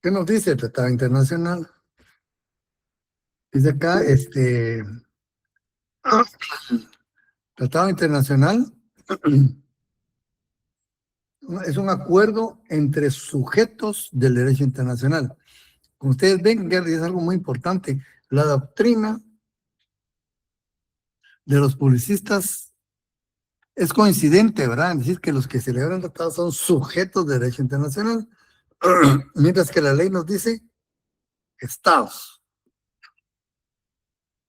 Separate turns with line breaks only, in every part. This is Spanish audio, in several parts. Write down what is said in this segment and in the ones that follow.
¿Qué nos dice el Tratado Internacional? Dice acá, Tratado Internacional es un acuerdo entre sujetos del derecho internacional. Como ustedes ven, Gary, es algo muy importante. La doctrina de los publicistas es coincidente, ¿verdad? En decir que los que celebran el tratado son sujetos de derecho internacional, mientras que la ley nos dice estados.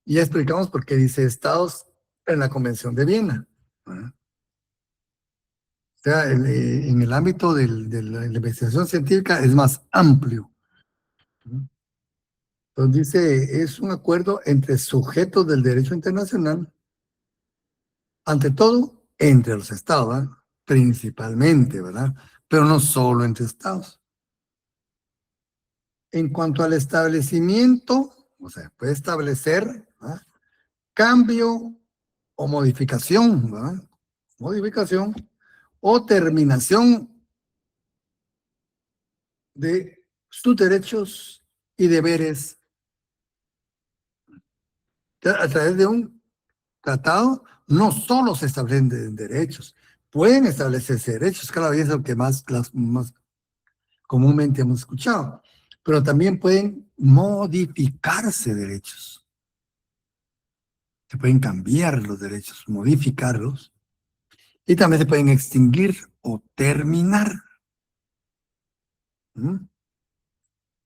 Y ya explicamos por qué dice estados en la Convención de Viena. ¿Verdad? O sea, en el ámbito de la investigación científica es más amplio. Entonces dice, es un acuerdo entre sujetos del derecho internacional, ante todo entre los estados, ¿verdad? Principalmente, ¿verdad? Pero no solo entre estados. En cuanto al establecimiento, o sea, puede establecer, ¿verdad? Cambio o modificación, ¿verdad? Modificación o terminación de sus derechos y deberes a través de un tratado. No solo se establecen derechos, pueden establecerse derechos, cada vez es lo que más comúnmente hemos escuchado, pero también pueden modificarse derechos. Se pueden cambiar los derechos, modificarlos, y también se pueden extinguir o terminar. ¿Mm?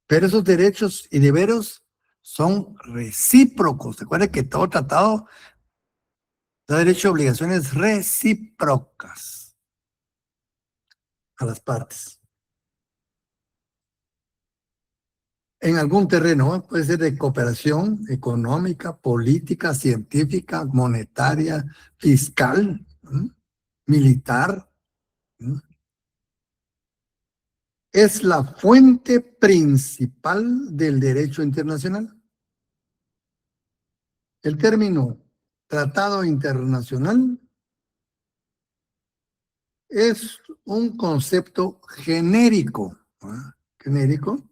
Pero esos derechos y deberes son recíprocos. Recuerden que todo tratado da derecho a obligaciones recíprocas a las partes. En algún terreno, ¿eh? Puede ser de cooperación económica, política, científica, monetaria, fiscal, ¿eh? Militar. ¿Eh? Es la fuente principal del derecho internacional. El término tratado internacional es un concepto genérico, ¿eh? Genérico,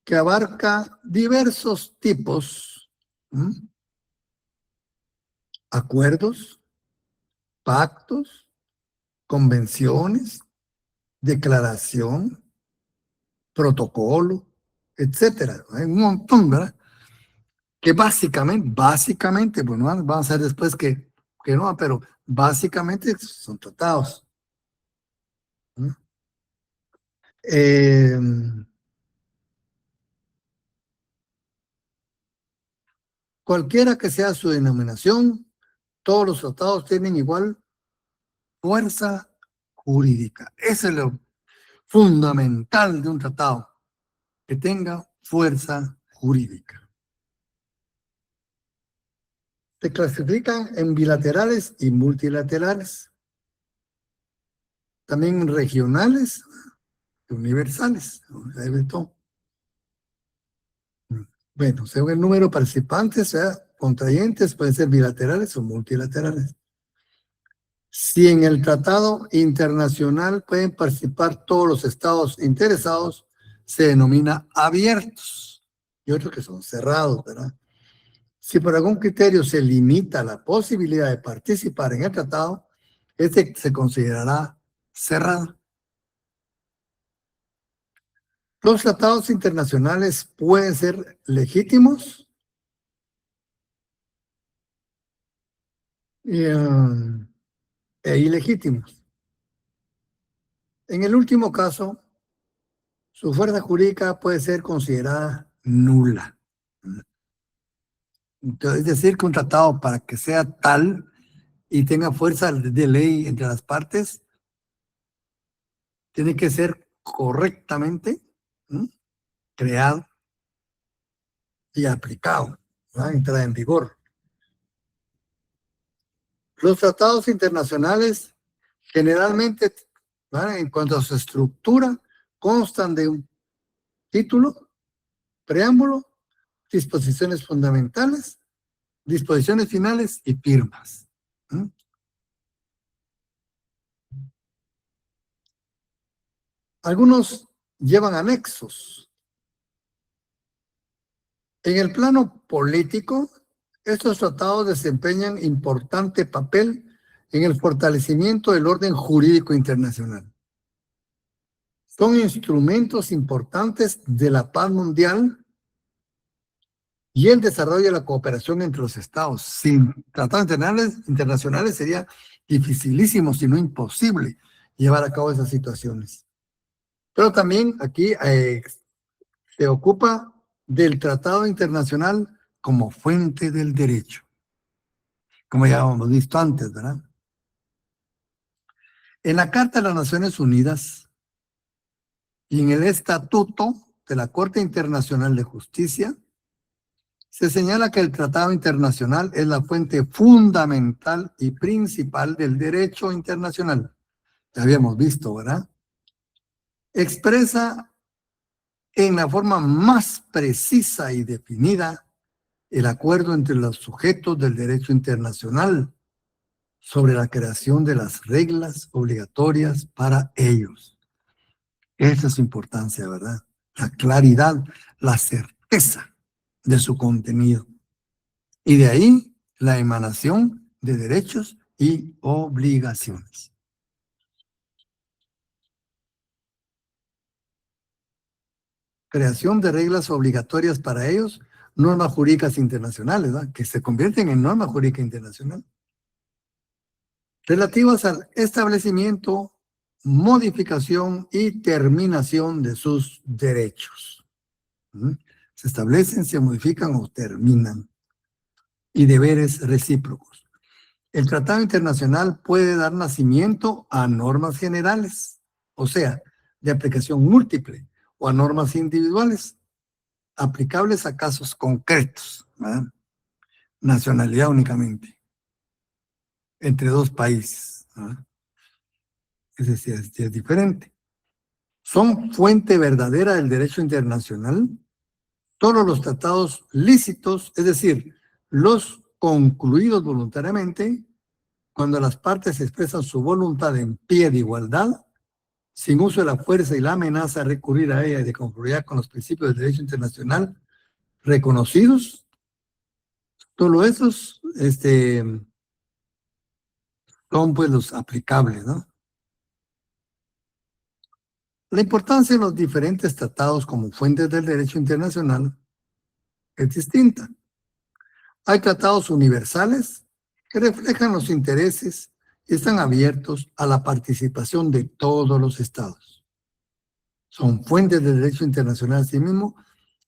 que abarca diversos tipos, ¿eh? Acuerdos, pactos, convenciones, declaración, protocolo, etcétera. Hay un montón, ¿verdad? Que básicamente, bueno, vamos a ver después que no, pero básicamente son tratados. ¿No? Eh, Cualquiera que sea su denominación, todos los tratados tienen igual fuerza jurídica. Eso es lo fundamental de un tratado, que tenga fuerza jurídica. Se clasifican en bilaterales y multilaterales, también regionales y universales. Bueno, según el número de participantes, sea contrayentes, pueden ser bilaterales o multilaterales. Si en el tratado internacional pueden participar todos los estados interesados, se denomina abiertos, y otros que son cerrados, ¿verdad? Si por algún criterio se limita la posibilidad de participar en el tratado, este se considerará cerrado. Los tratados internacionales pueden ser legítimos e ilegítimos. En el último caso, su fuerza jurídica puede ser considerada nula. Entonces, es decir, que un tratado para que sea tal y tenga fuerza de ley entre las partes, tiene que ser correctamente, ¿no?, creado y aplicado, ¿no?, entrada en vigor. Los tratados internacionales generalmente, ¿no?, en cuanto a su estructura, constan de un título, preámbulo, disposiciones fundamentales, disposiciones finales y firmas. ¿Mm? Algunos llevan anexos. En el plano político, estos tratados desempeñan importante papel en el fortalecimiento del orden jurídico internacional. Son instrumentos importantes de la paz mundial y el desarrollo de la cooperación entre los estados. Sin tratados internacionales sería dificilísimo, si no imposible, llevar a cabo esas situaciones. Pero también aquí se ocupa del tratado internacional como fuente del derecho, como ya hemos visto antes, ¿verdad? En la Carta de las Naciones Unidas y en el Estatuto de la Corte Internacional de Justicia, se señala que el tratado internacional es la fuente fundamental y principal del derecho internacional. Ya habíamos visto, ¿verdad? Expresa en la forma más precisa y definida el acuerdo entre los sujetos del derecho internacional sobre la creación de las reglas obligatorias para ellos. Esa es su importancia, ¿verdad? La claridad, la certeza de su contenido. Y de ahí la emanación de derechos y obligaciones. Creación de reglas obligatorias para ellos, normas jurídicas internacionales, ¿verdad? Que se convierten en norma jurídica internacional, relativas al establecimiento, modificación y terminación de sus derechos. ¿Mm? Se establecen, se modifican o terminan. Y deberes recíprocos. El tratado internacional puede dar nacimiento a normas generales, o sea, de aplicación múltiple, o a normas individuales, aplicables a casos concretos, ¿verdad? Nacionalidad únicamente, entre dos países, ¿verdad? Ese sí es diferente. Son fuente verdadera del derecho internacional todos los tratados lícitos, es decir, los concluidos voluntariamente, cuando las partes expresan su voluntad en pie de igualdad, sin uso de la fuerza y la amenaza de recurrir a ella y de conformidad con los principios del derecho internacional reconocidos, todos esos son pues los aplicables, ¿no? La importancia de los diferentes tratados como fuentes del derecho internacional es distinta. Hay tratados universales que reflejan los intereses y están abiertos a la participación de todos los estados. Son fuentes del derecho internacional asimismo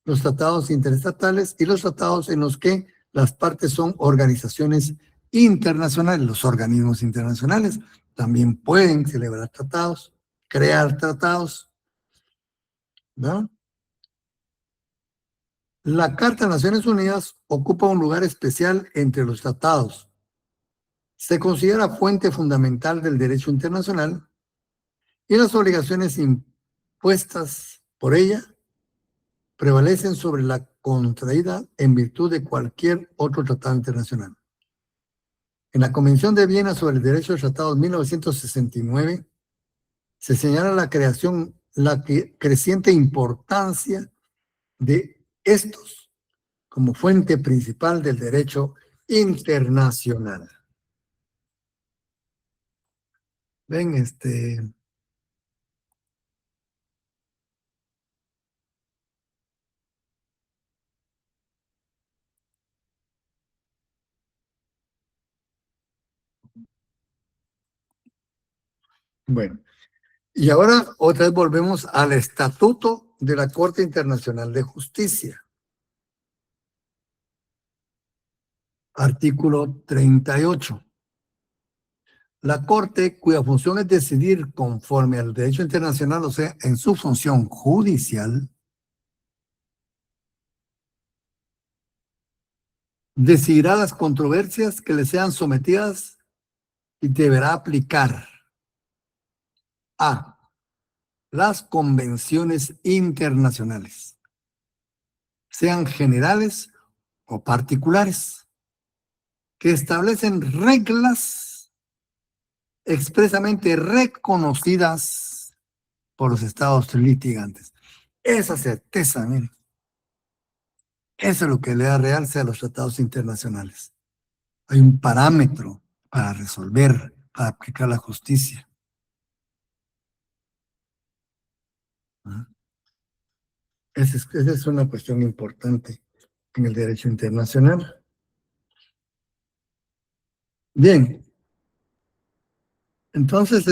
los tratados interestatales y los tratados en los que las partes son organizaciones internacionales. Los organismos internacionales también pueden celebrar tratados, crear tratados, ¿no? La Carta de Naciones Unidas ocupa un lugar especial entre los tratados. Se considera fuente fundamental del derecho internacional y las obligaciones impuestas por ella prevalecen sobre la contraída en virtud de cualquier otro tratado internacional. En la Convención de Viena sobre el Derecho de Tratados 1969 se señala la creciente importancia de estos como fuente principal del derecho internacional. Ven, bueno, y ahora otra vez volvemos al Estatuto de la Corte Internacional de Justicia. Artículo 38. La Corte, cuya función es decidir conforme al derecho internacional, o sea, en su función judicial, decidirá las controversias que le sean sometidas y deberá aplicar a las convenciones internacionales, sean generales o particulares, que establecen reglas expresamente reconocidas por los estados litigantes. Esa certeza, miren, eso es lo que le da realce a los tratados internacionales. Hay un parámetro para resolver, para aplicar la justicia. ¿Ah? Esa es una cuestión importante en el derecho internacional. Bien, entonces,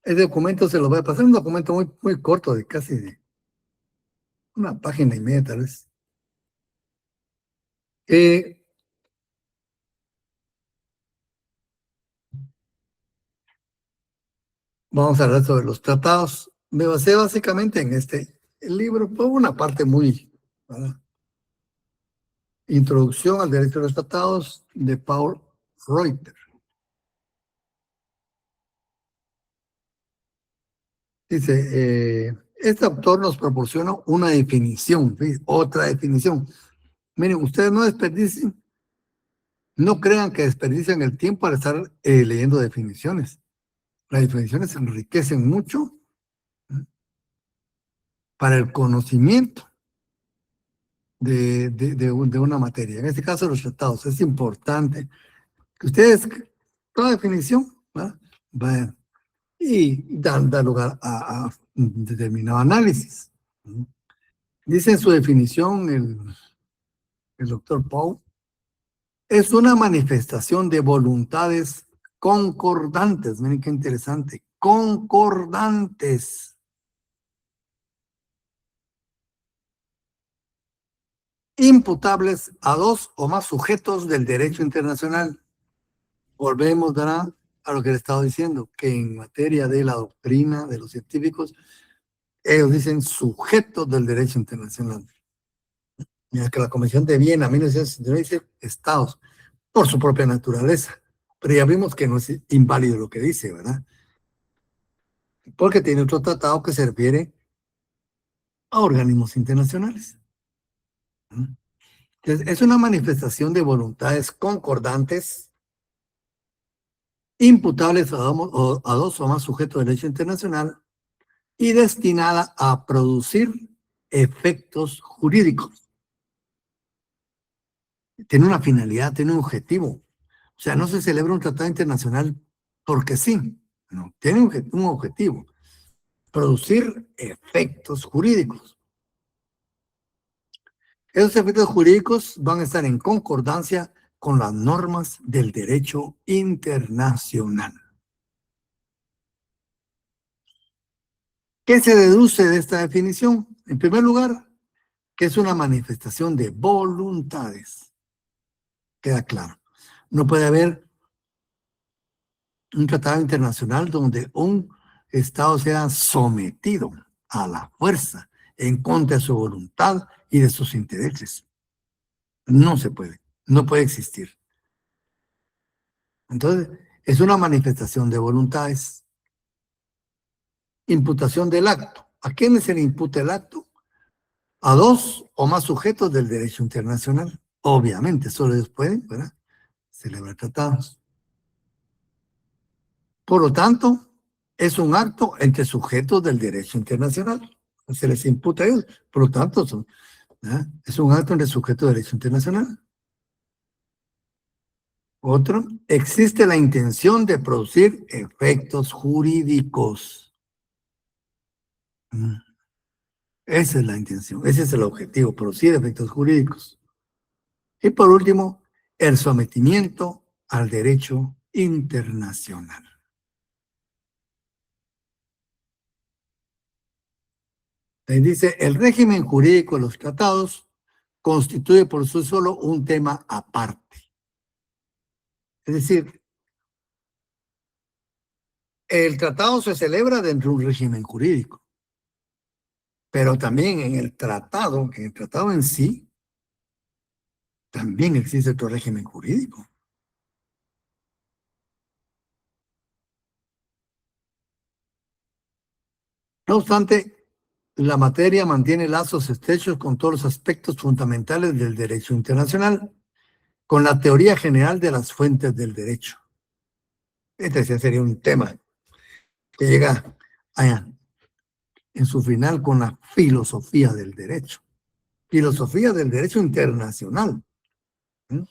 el documento se lo voy a pasar, un documento muy, muy corto, de casi de una página y media, tal vez. Vamos a hablar sobre los tratados. Me basé básicamente en el libro, por una parte muy, ¿verdad? Introducción al derecho de los tratados de Paul Reuter. Dice, este autor nos proporciona una definición, ¿sí? Otra definición. Miren, ustedes no desperdicien, no crean que desperdician el tiempo al estar leyendo definiciones. Las definiciones enriquecen mucho, ¿eh? Para el conocimiento de una materia. En este caso, los tratados. Es importante que ustedes, toda definición, ¿verdad? Vayan y da lugar a un determinado análisis. Dice en su definición el doctor Paul, es una manifestación de voluntades concordantes. Miren qué interesante, concordantes, imputables a dos o más sujetos del derecho internacional. Volvemos, ¿verdad?, a lo que le estaba diciendo, que en materia de la doctrina de los científicos, ellos dicen sujetos del derecho internacional. Mientras que la Convención de Viena, 1969, dice estados, por su propia naturaleza. Pero ya vimos que no es inválido lo que dice, ¿verdad? Porque tiene otro tratado que se refiere a organismos internacionales. Entonces, es una manifestación de voluntades concordantes, imputables a dos o más sujetos de derecho internacional y destinada a producir efectos jurídicos. Tiene una finalidad, tiene un objetivo. O sea, no se celebra un tratado internacional porque sí, no, tiene un objetivo, producir efectos jurídicos. Esos efectos jurídicos van a estar en concordancia con las normas del derecho internacional. ¿Qué se deduce de esta definición? En primer lugar, que es una manifestación de voluntades. Queda claro. No puede haber un tratado internacional donde un Estado sea sometido a la fuerza en contra de su voluntad y de sus intereses. No se puede, no puede existir. Entonces, es una manifestación de voluntades. Imputación del acto. ¿A quiénes se le imputa el acto? A dos o más sujetos del derecho internacional. Obviamente, solo ellos pueden, ¿verdad?, celebrar tratados. Por lo tanto, es un acto entre sujetos del derecho internacional. Se les imputa a ellos. Por lo tanto, es un acto entre sujetos del derecho internacional. Otro, existe la intención de producir efectos jurídicos. Esa es la intención, ese es el objetivo, producir efectos jurídicos. Y por último, el sometimiento al derecho internacional. Ahí dice, el régimen jurídico de los tratados constituye por sí solo un tema aparte. Es decir, el tratado se celebra dentro de un régimen jurídico, pero también en el tratado en sí, también existe otro régimen jurídico. No obstante, la materia mantiene lazos estrechos con todos los aspectos fundamentales del derecho internacional, con la teoría general de las fuentes del derecho. Este sería un tema que llega en su final con la filosofía del derecho. Filosofía del derecho internacional. ¿Mm?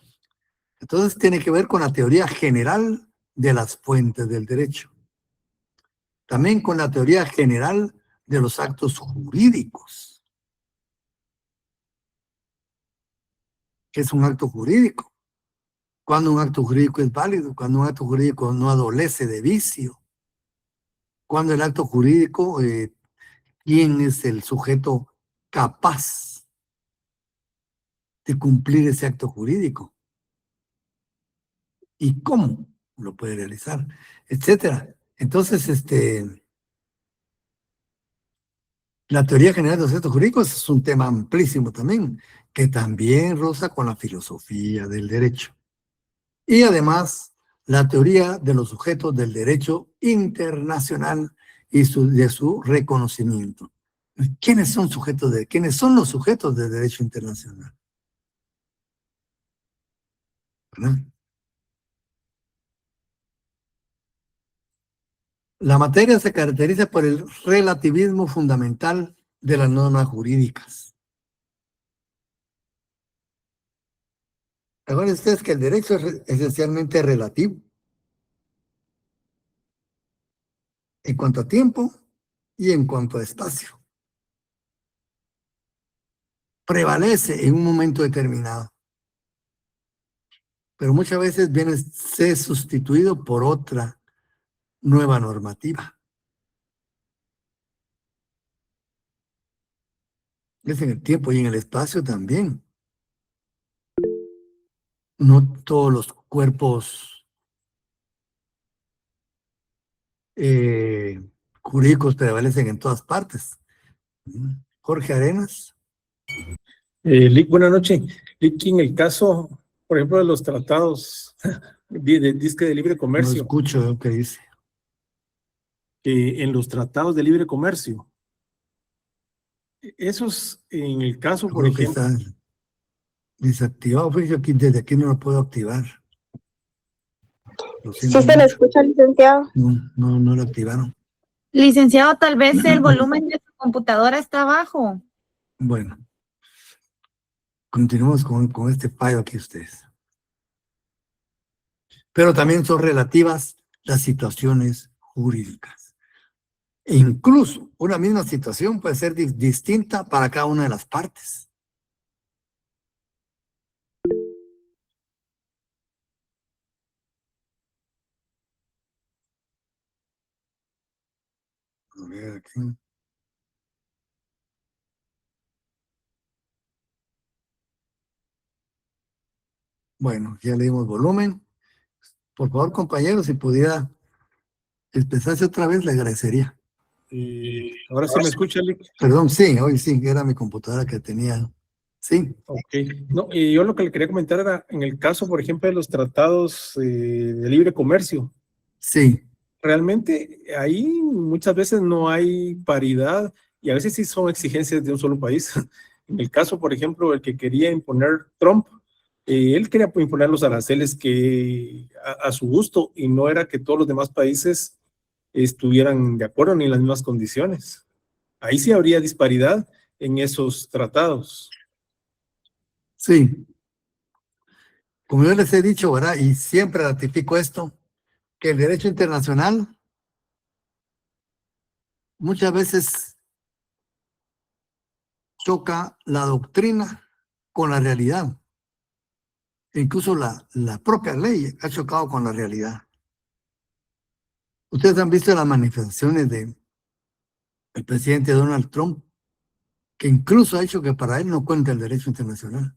Entonces tiene que ver con la teoría general de las fuentes del derecho. También con la teoría general de los actos jurídicos. ¿Qué es un acto jurídico? Cuando un acto jurídico es válido, cuando un acto jurídico no adolece de vicio, cuando el acto jurídico, ¿quién es el sujeto capaz de cumplir ese acto jurídico? ¿Y cómo lo puede realizar? Etcétera. Entonces, la teoría general de los actos jurídicos es un tema amplísimo también, que también roza con la filosofía del derecho. Y además, la teoría de los sujetos del derecho internacional y de su reconocimiento. ¿Quiénes son quiénes son los sujetos del derecho internacional? ¿Verdad? La materia se caracteriza por el relativismo fundamental de las normas jurídicas. Recuerden ustedes que el derecho es esencialmente relativo en cuanto a tiempo y en cuanto a espacio. Prevalece en un momento determinado, pero muchas veces viene a ser sustituido por otra nueva normativa. Es en el tiempo y en el espacio también. No todos los cuerpos jurídicos prevalecen en todas partes. Jorge Arenas.
Lick, buenas noches. Lick, en el caso, por ejemplo, de los tratados de libre
No
comercio,
escucho lo que dice.
en los tratados de libre comercio, esos, en el caso,
Yo
por
creo que
ejemplo,
está desactivado. Fíjate, aquí, desde aquí no lo puedo activar. Lo
¿Sí
siento
se le
mucho.
escucha, licenciado?
No lo activaron.
Licenciado, tal vez el volumen de su computadora está bajo.
Bueno, continuamos con este fallo aquí ustedes. Pero también son relativas las situaciones jurídicas. E incluso una misma situación puede ser distinta para cada una de las partes. A ver aquí. Bueno, ya le dimos volumen. Por favor, compañeros, si pudiera expresarse otra vez, le agradecería.
ahora sí me escucha, Lick.
Perdón, sí, hoy sí, era mi computadora que tenía. Sí.
Ok. No, y yo lo que le quería comentar era, en el caso, por ejemplo, de los tratados de libre comercio,
Sí.
realmente ahí muchas veces no hay paridad y a veces sí son exigencias de un solo país. En el caso, por ejemplo, el que quería imponer Trump, él quería imponer los aranceles que a su gusto y no era que todos los demás países estuvieran de acuerdo ni en las mismas condiciones. Ahí sí habría disparidad en esos tratados.
Sí. Como yo les he dicho, ¿verdad? Y siempre ratifico esto, que el derecho internacional muchas veces choca la doctrina con la realidad. E incluso la propia ley ha chocado con la realidad. Ustedes han visto las manifestaciones del presidente Donald Trump, que incluso ha dicho que para él no cuenta el derecho internacional.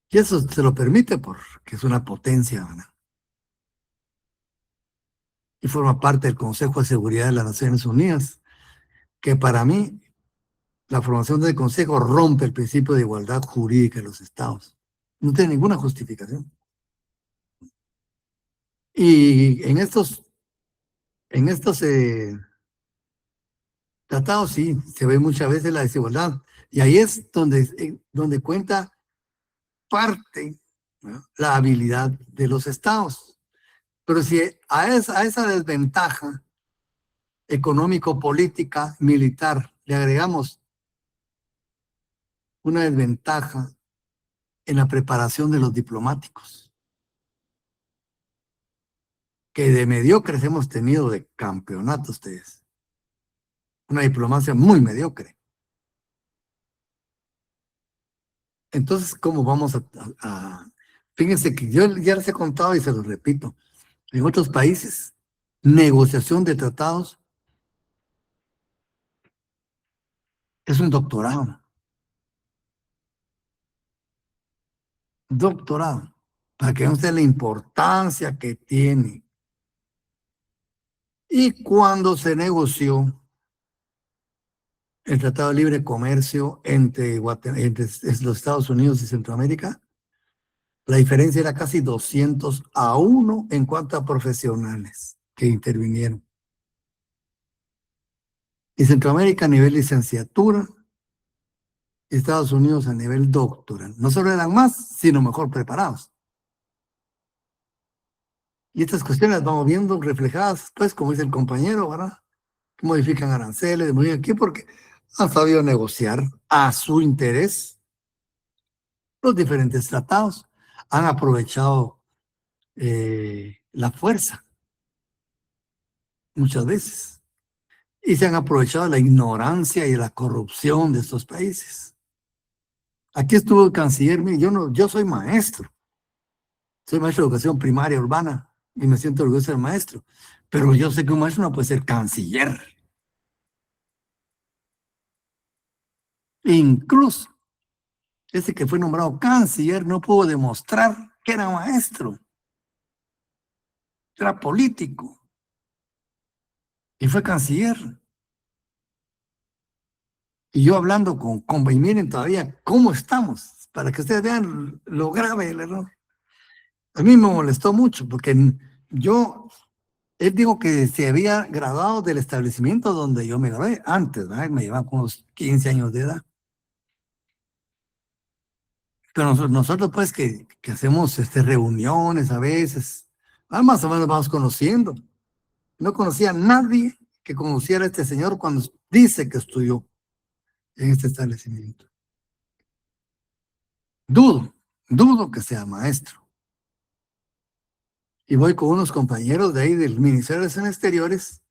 Y eso se lo permite porque es una potencia, ¿verdad? Y forma parte del Consejo de Seguridad de las Naciones Unidas, que para mí la formación del Consejo rompe el principio de igualdad jurídica de los estados. No tiene ninguna justificación. Y en estos tratados sí, se ve muchas veces la desigualdad. Y ahí es donde cuenta parte, ¿no?, la habilidad de los estados. Pero si a esa desventaja económico, política, militar, le agregamos una desventaja en la preparación de los diplomáticos, que de mediocres hemos tenido de campeonato ustedes. Una diplomacia muy mediocre. Entonces, ¿cómo vamos Fíjense que yo ya les he contado y se los repito, en otros países, negociación de tratados es un doctorado. Doctorado. Para que vean ustedes la importancia que tiene. Y cuando se negoció el Tratado de Libre Comercio entre los Estados Unidos y Centroamérica, la diferencia era casi 200-1 en cuanto a profesionales que intervinieron. Y Centroamérica a nivel licenciatura, Estados Unidos a nivel doctoral. No solo eran más, sino mejor preparados. Y estas cuestiones las vamos viendo reflejadas, pues, como dice el compañero, ¿verdad? Modifican aranceles, modifican aquí porque han sabido negociar a su interés los diferentes tratados, han aprovechado la fuerza muchas veces y se han aprovechado la ignorancia y la corrupción de estos países. Aquí estuvo el canciller, yo soy maestro de educación primaria urbana y me siento orgulloso de ser maestro, pero yo sé que un maestro no puede ser canciller. Incluso ese que fue nombrado canciller no pudo demostrar que era maestro, era político y fue canciller. Y yo hablando y miren todavía cómo estamos, para que ustedes vean lo grave del error. A mí me molestó mucho porque él dijo que se había graduado del establecimiento donde yo me gradué antes, ¿verdad? Me llevaba como unos 15 años de edad. Pero nosotros pues que hacemos reuniones a veces, más o menos vamos conociendo. No conocía a nadie que conociera a este señor cuando dice que estudió en este establecimiento. Dudo que sea maestro. Y voy con unos compañeros de ahí del Ministerio de Relaciones Exteriores.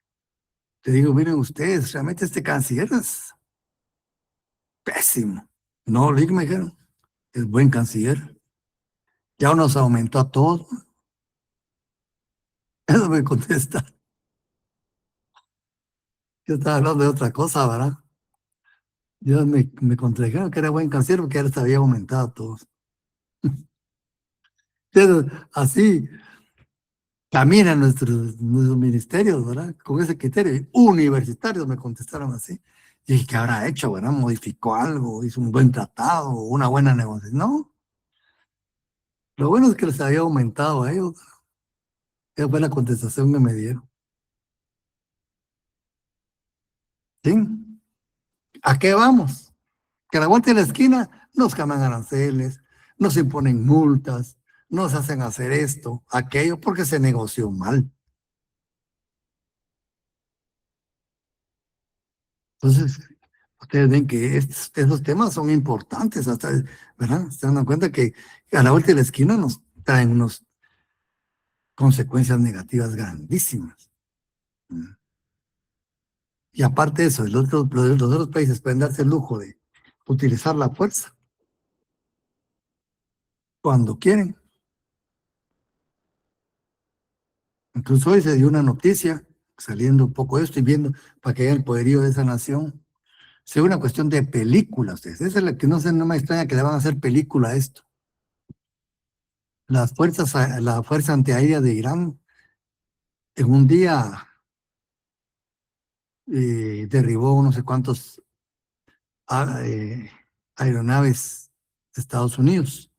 Te digo, miren ustedes, realmente este canciller es pésimo. No, Rick me dijeron, es buen canciller. Ya nos aumentó a todos. Eso me contesta. Yo estaba hablando de otra cosa, ¿verdad? Yo me contradijeron que era buen canciller porque ya les había aumentado a todos. Pero así caminan nuestros ministerios, ¿verdad? Con ese criterio. Universitarios me contestaron así. Y dije, ¿qué habrá hecho, verdad? ¿Modificó algo? ¿Hizo un buen tratado? ¿Una buena negociación? No. Lo bueno es que les había aumentado a ellos. Esa fue la contestación que me dieron. ¿Sí? ¿A qué vamos? Que a la vuelta de la esquina nos cambian aranceles, nos imponen multas, nos hacen hacer esto, aquello, porque se negoció mal. Entonces, ustedes ven que esos temas son importantes, hasta, ¿verdad? Se dan cuenta que a la vuelta de la esquina nos traen unas consecuencias negativas grandísimas. Y aparte de eso, los otros países pueden darse el lujo de utilizar la fuerza cuando quieren. Incluso hoy se dio una noticia, saliendo un poco de esto y viendo para que haya el poderío de esa nación. Es una cuestión de películas. Esa es la que no me extraña que le van a hacer película a esto. La fuerza antiaérea de Irán en un día derribó no sé cuántos aeronaves de Estados Unidos,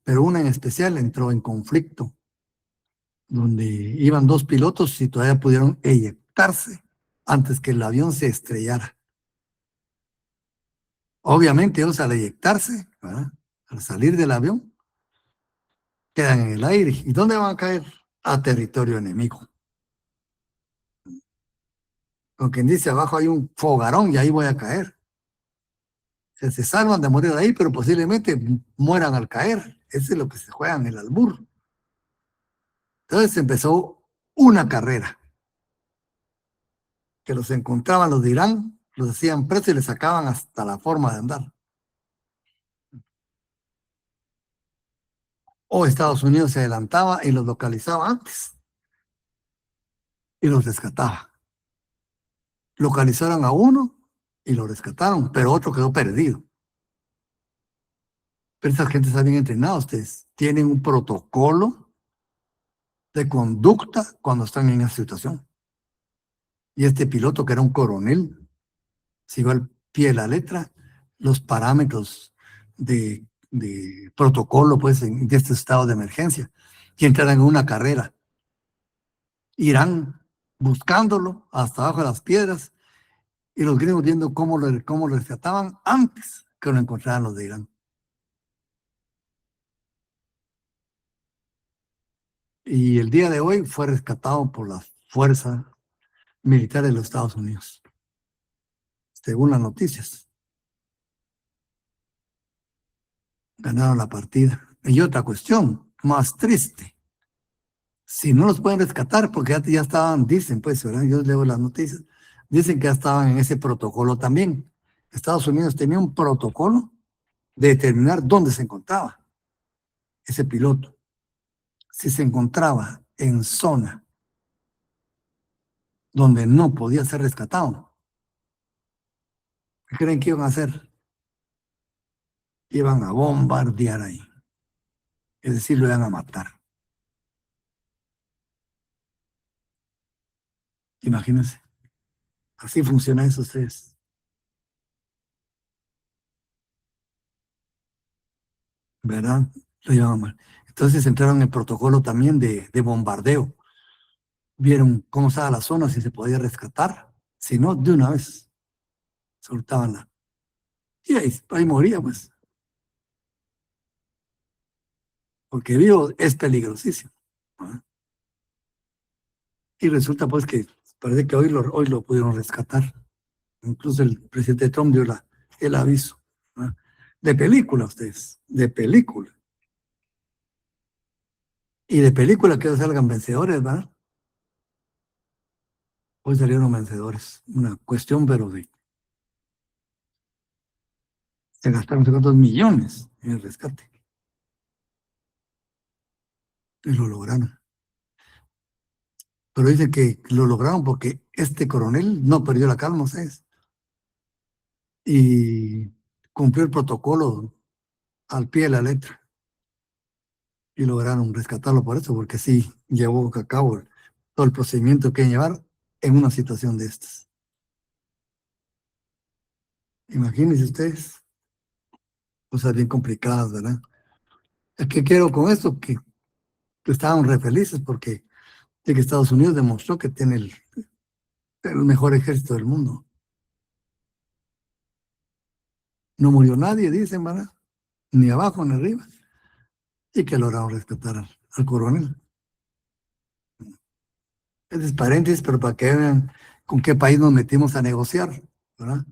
pero una en especial entró en conflicto, donde iban dos pilotos y todavía pudieron eyectarse antes que el avión se estrellara. Obviamente ellos al eyectarse, ¿verdad? Al salir del avión, quedan en el aire. ¿Y dónde van a caer? a territorio enemigo. Con quien dice, abajo hay un fogarón y ahí voy a caer. Se salvan de morir ahí, pero posiblemente mueran al caer. Ese es lo que se juega en el albur. Entonces empezó una carrera, que los encontraban los de Irán, los hacían presos y les sacaban hasta la forma de andar. O Estados Unidos se adelantaba y los localizaba antes y los rescataba. Localizaron a uno y lo rescataron, pero otro quedó perdido. Pero esa gente está bien entrenada, ustedes tienen un protocolo de conducta cuando están en esa situación. Y este piloto, que era un coronel, siguió al pie de la letra los parámetros de protocolo, pues, de este estado de emergencia, y entraron en una carrera. Irán buscándolo hasta abajo de las piedras, y los gringos viendo cómo lo rescataban antes que lo encontraran los de Irán. Y el día de hoy fue rescatado por las fuerzas militares de los Estados Unidos, según las noticias. Ganaron la partida. Y otra cuestión, más triste, si no los pueden rescatar, porque ya estaban, dicen, pues, ¿verdad? Yo leo las noticias, dicen que ya estaban en ese protocolo también. Estados Unidos tenía un protocolo de determinar dónde se encontraba ese piloto. Si se encontraba en zona donde no podía ser rescatado, ¿qué creen que iban a hacer? Iban a bombardear ahí. Es decir, lo iban a matar. Imagínense. Así funciona eso, ustedes. ¿Verdad? Lo llevaban mal. Entonces entraron en el protocolo también de bombardeo. Vieron cómo estaba la zona, si se podía rescatar. Si no, de una vez soltaban la. Y ahí moría, pues. Porque vivo es peligrosísimo. ¿Ah? Y resulta, pues, que parece que hoy lo pudieron rescatar. Incluso el presidente Trump dio el aviso. ¿Ah? De película, ustedes. De película. Y de película que salgan vencedores, ¿verdad? Hoy salieron vencedores. Una cuestión, pero se gastaron 2 millones en el rescate. Y lo lograron. Pero dicen que lo lograron porque este coronel no perdió la calma, ¿sabes? Y cumplió el protocolo al pie de la letra. Y lograron rescatarlo por eso, porque sí llevó a cabo todo el procedimiento que llevar en una situación de estas. Imagínense ustedes, cosas bien complicadas, ¿verdad? ¿Qué quiero con esto? Que estaban re felices porque de que Estados Unidos demostró que tiene el mejor ejército del mundo. No murió nadie, dicen, ¿verdad? Ni abajo ni arriba. Y que lograron rescatar al coronel. Es paréntesis, pero para que vean con qué país nos metimos a negociar, ¿verdad?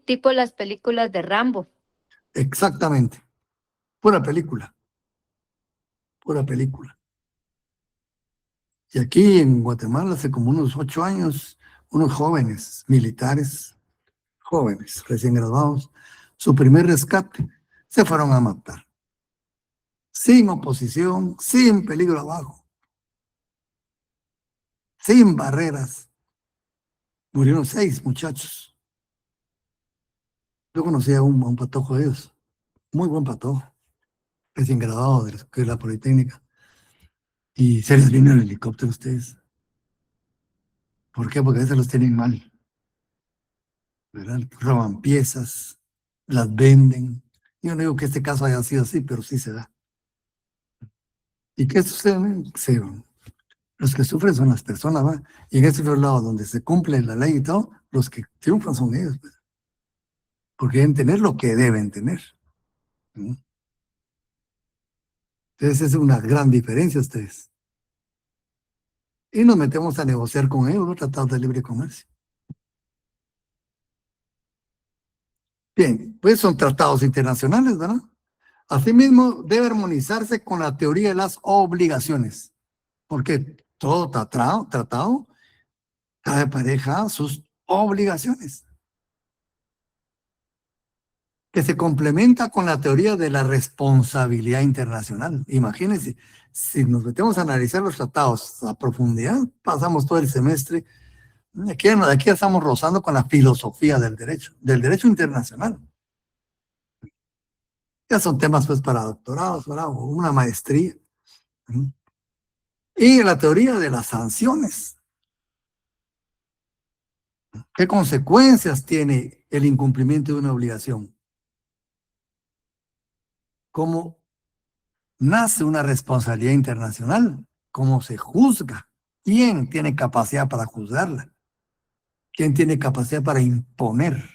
Tipo las películas de Rambo.
Exactamente. Pura película. Pura película. Y aquí en Guatemala, hace como unos 8 años, unos jóvenes militares, jóvenes, recién graduados, su primer rescate, se fueron a matar. Sin oposición, sin peligro abajo, sin barreras. Murieron 6 muchachos. Yo conocí a un patojo de ellos, muy buen patojo, recién graduado de la Escuela Politécnica. Y se les vino el helicóptero a ustedes. ¿Por qué? Porque a veces los tienen mal, ¿verdad? Roban piezas, las venden. Yo no digo que este caso haya sido así, pero sí se da. ¿Y qué sucede? Los que sufren son las personas, ¿va? Y en este otro lado, donde se cumple la ley y todo, los que triunfan son ellos, pues, porque deben tener lo que deben tener. ¿Sí? Entonces es una gran diferencia ustedes. y nos metemos a negociar con ellos los tratados de libre comercio. Bien, pues son tratados internacionales, ¿verdad? Asimismo, debe armonizarse con la teoría de las obligaciones, porque todo tratado cada pareja sus obligaciones, que se complementa con la teoría de la responsabilidad internacional. Imagínense, si nos metemos a analizar los tratados a profundidad, pasamos todo el semestre, aquí ya estamos rozando con la filosofía del derecho internacional. Ya son temas pues para doctorados, ¿verdad? O una maestría. Y la teoría de las sanciones. ¿Qué consecuencias tiene el incumplimiento de una obligación? ¿Cómo nace una responsabilidad internacional? ¿Cómo se juzga? ¿Quién tiene capacidad para juzgarla? ¿Quién tiene capacidad para imponer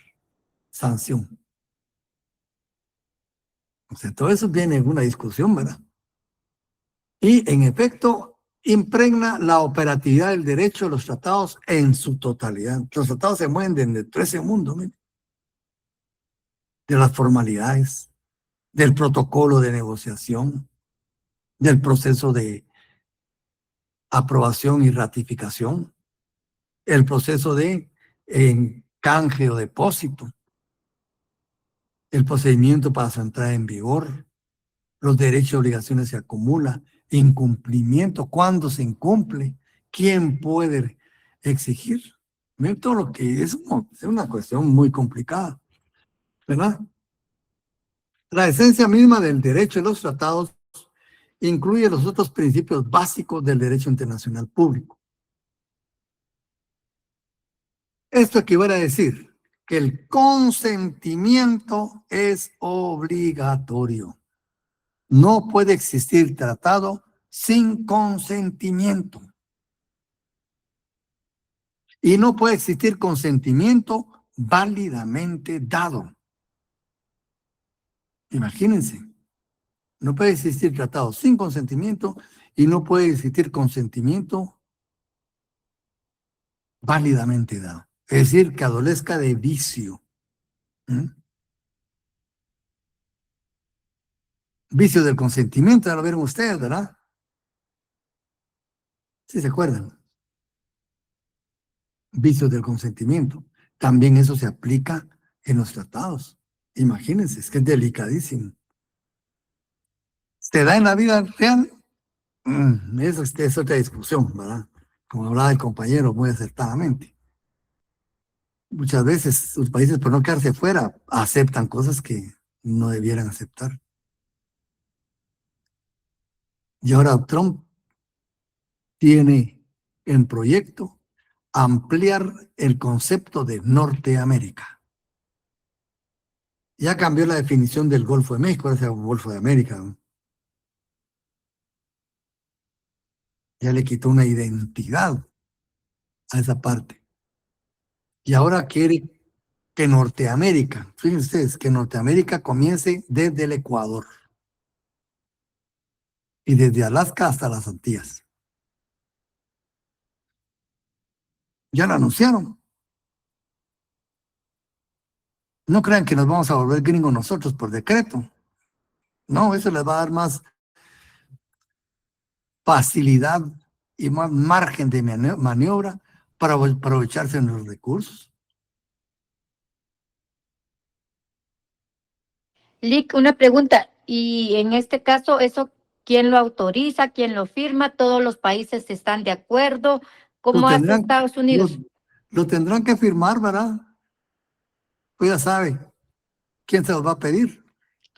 sanción? O sea, todo eso viene en una discusión, ¿verdad? Y en efecto, impregna la operatividad del derecho de los tratados en su totalidad. Los tratados se mueven dentro de ese mundo, ¿no? De las formalidades, del protocolo de negociación, del proceso de aprobación y ratificación, el proceso de canje o depósito, el procedimiento para su entrada en vigor, los derechos y obligaciones se acumulan, incumplimiento, cuándo se incumple, quién puede exigir. Miren todo lo que es una cuestión muy complicada, ¿verdad? La esencia misma del derecho de los tratados incluye los otros principios básicos del derecho internacional público. Esto equivale a decir que el consentimiento es obligatorio. No puede existir tratado sin consentimiento. Y no puede existir consentimiento válidamente dado. Imagínense, no puede existir tratado sin consentimiento y no puede existir consentimiento válidamente dado. Es decir, que adolezca de vicio. Vicio del consentimiento, ya lo vieron ustedes, ¿verdad? ¿Sí se acuerdan? Vicio del consentimiento. También eso se aplica en los tratados. Imagínense, es que es delicadísimo. ¿Se da en la vida real? Eso es otra discusión, ¿verdad? Como hablaba el compañero muy acertadamente. Muchas veces los países, por no quedarse fuera, aceptan cosas que no debieran aceptar. Y ahora Trump tiene en proyecto ampliar el concepto de Norteamérica. Ya cambió la definición del Golfo de México, ahora es el Golfo de América, ¿no? Ya le quitó una identidad a esa parte. Y ahora quiere que Norteamérica, fíjense ustedes, que Norteamérica comience desde el Ecuador y desde Alaska hasta las Antillas. Ya lo anunciaron. No crean que nos vamos a volver gringos nosotros por decreto. No, eso les va a dar más facilidad y más margen de maniobra para aprovecharse de los recursos.
Lick, una pregunta. Y en este caso, ¿eso quién lo autoriza? ¿Quién lo firma? ¿Todos los países están de acuerdo? ¿Cómo hace Estados Unidos?
Lo tendrán que firmar, ¿verdad? Pues ya sabe, ¿quién se los va a pedir?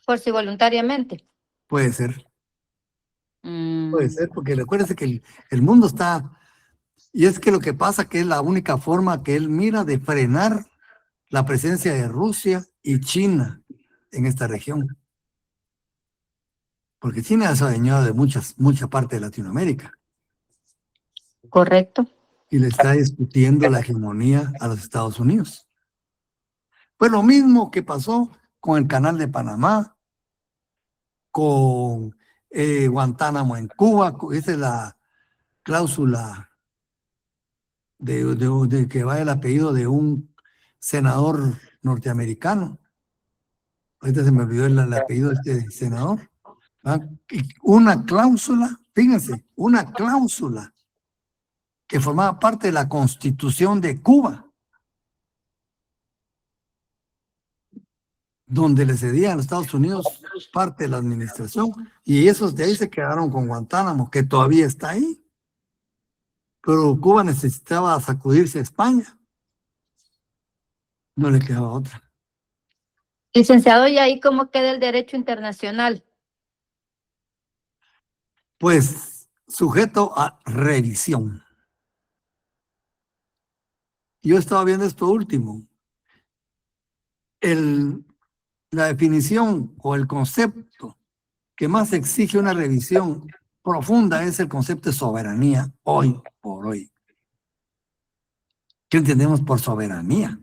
Por si voluntariamente.
Puede ser. Puede ser, porque recuérdese que el mundo está... Y es que lo que pasa que es la única forma que él mira de frenar la presencia de Rusia y China en esta región. Porque China es adueñado de mucha parte de Latinoamérica.
Correcto.
Y le está discutiendo la hegemonía a los Estados Unidos. Pues lo mismo que pasó con el Canal de Panamá, con Guantánamo en Cuba, esa es la cláusula de que vaya el apellido de un senador norteamericano. Ahorita se me olvidó el apellido de este senador. ¿Ah? Y una cláusula, fíjense, una cláusula que formaba parte de la Constitución de Cuba, donde le cedían a los Estados Unidos parte de la administración, y esos de ahí se quedaron con Guantánamo, que todavía está ahí. Pero Cuba necesitaba sacudirse a España. No le quedaba otra.
Licenciado, ¿y ahí cómo queda el derecho internacional?
Pues sujeto a revisión. Yo estaba viendo esto último. La definición o el concepto que más exige una revisión profunda es el concepto de soberanía hoy por hoy. ¿Qué entendemos por soberanía?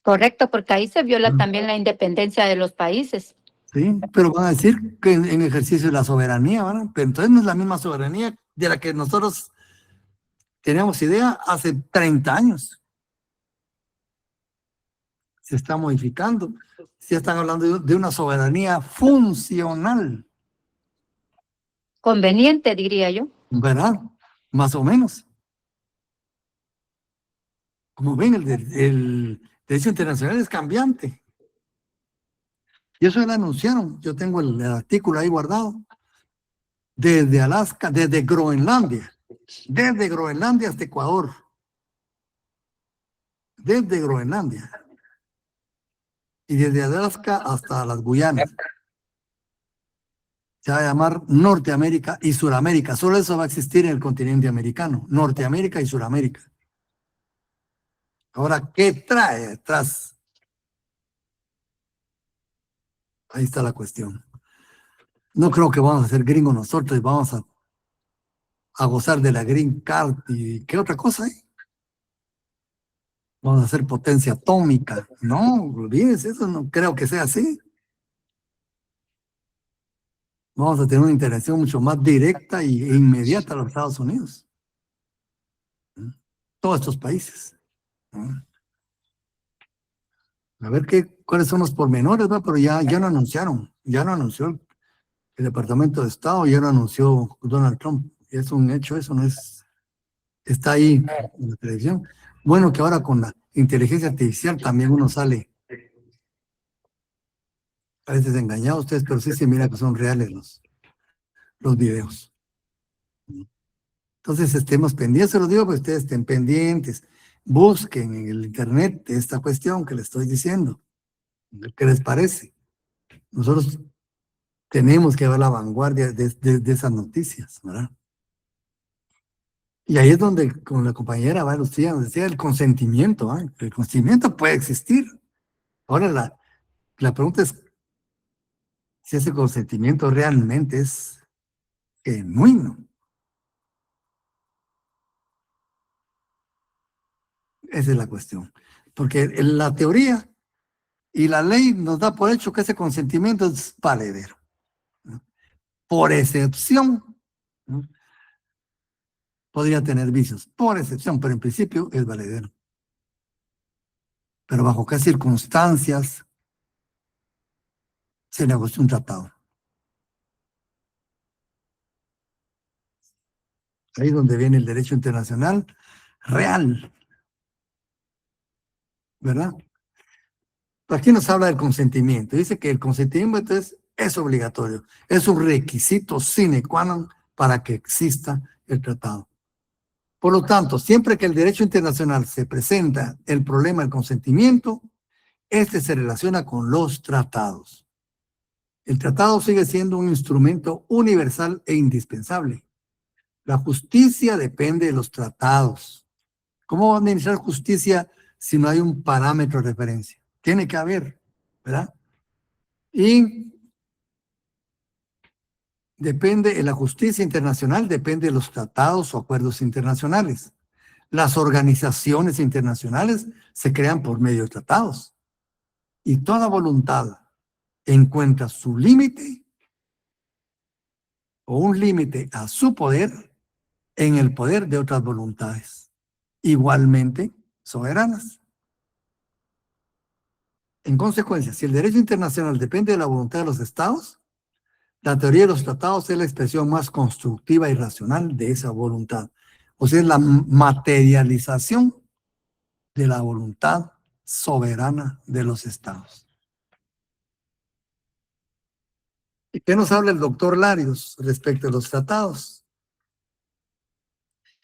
Correcto, porque ahí se viola
Mm.
también la independencia de los países.
Sí, pero van a decir que en ejercicio de la soberanía, ¿verdad? Pero entonces no es la misma soberanía de la que nosotros teníamos idea hace 30 años. Se está modificando. Se están hablando de una soberanía funcional,
Conveniente, diría yo.
¿verdad? Más o menos. Como ven, el derecho internacional es cambiante. Y eso lo anunciaron. Yo tengo el artículo ahí guardado. Desde Alaska, desde Groenlandia hasta Ecuador. Desde Groenlandia. Y desde Alaska hasta las Guyanas. Se va a llamar Norteamérica y Suramérica. Solo eso va a existir en el continente americano. Norteamérica y Suramérica. Ahora, ¿qué trae detrás? Ahí está la cuestión. No creo que vamos a ser gringos nosotros y vamos a gozar de la Green Card y ¿qué otra cosa hay? Vamos a ser potencia atómica. No, olvídense, eso no creo que sea así. Vamos a tener una interacción mucho más directa e inmediata a los Estados Unidos. Todos estos países. A ver cuáles son los pormenores, ¿no? Pero ya lo anunciaron. Ya lo anunció el Departamento de Estado, ya lo anunció Donald Trump. Es un hecho, eso no es. Está ahí en la televisión. Bueno, que ahora con la inteligencia artificial también uno sale a veces engañado ustedes, pero sí se mira que son reales los videos. Entonces estemos pendientes, se los digo, que ustedes estén pendientes, busquen en el internet esta cuestión que les estoy diciendo. ¿Qué les parece? Nosotros tenemos que ver la vanguardia de esas noticias, ¿verdad? Y ahí es donde, con la compañera Lucía nos decía, el consentimiento, ¿eh? El consentimiento puede existir. Ahora la pregunta es si ese consentimiento realmente es genuino. Esa es la cuestión. Porque en la teoría y la ley nos da por hecho que ese consentimiento es valedero, ¿no? Por excepción, ¿no? Podría tener vicios, por excepción, pero en principio es valedero. Pero bajo qué circunstancias se negoció un tratado. Ahí es donde viene el derecho internacional real, ¿verdad? Aquí nos habla del consentimiento. Dice que el consentimiento es obligatorio, es un requisito sine qua non para que exista el tratado. Por lo tanto, siempre que el derecho internacional se presenta el problema del consentimiento, este se relaciona con los tratados. El tratado sigue siendo un instrumento universal e indispensable. La justicia depende de los tratados. ¿Cómo va a administrar justicia si no hay un parámetro de referencia? Tiene que haber, ¿verdad? Y la justicia internacional depende de los tratados o acuerdos internacionales. Las organizaciones internacionales se crean por medio de tratados. Y toda voluntad encuentra su límite o un límite a su poder en el poder de otras voluntades. igualmente soberanas. En consecuencia, si el derecho internacional depende de la voluntad de los estados, la teoría de los tratados es la expresión más constructiva y racional de esa voluntad. O sea, es la materialización de la voluntad soberana de los estados. ¿Y qué nos habla el doctor Larios respecto a los tratados?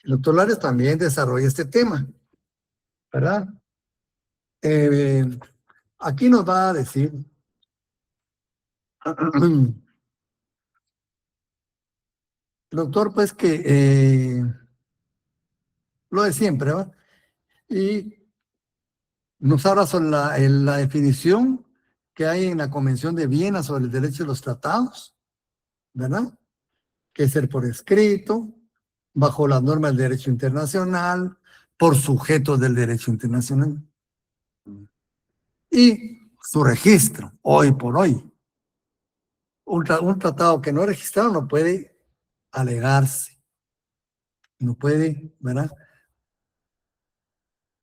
El doctor Larios también desarrolla este tema, ¿verdad? Aquí nos va a decir el doctor, pues, que lo de siempre, ¿verdad? Y nos habla sobre la definición que hay en la Convención de Viena sobre el derecho de los tratados, ¿verdad? Que es ser por escrito, bajo las normas del derecho internacional, por sujetos del derecho internacional. Y su registro, hoy por hoy. Un tratado que no es registrado no puede alegarse, no puede, ¿verdad?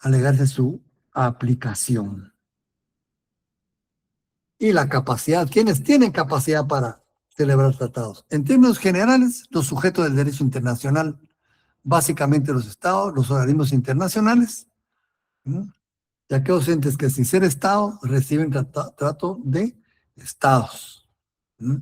Alegarse su aplicación. Y la capacidad, ¿quiénes tienen capacidad para celebrar tratados? En términos generales, los sujetos del derecho internacional, básicamente los estados, los organismos internacionales, ¿no? Y aquellos entes que sin ser estado reciben trato de estados, ¿no?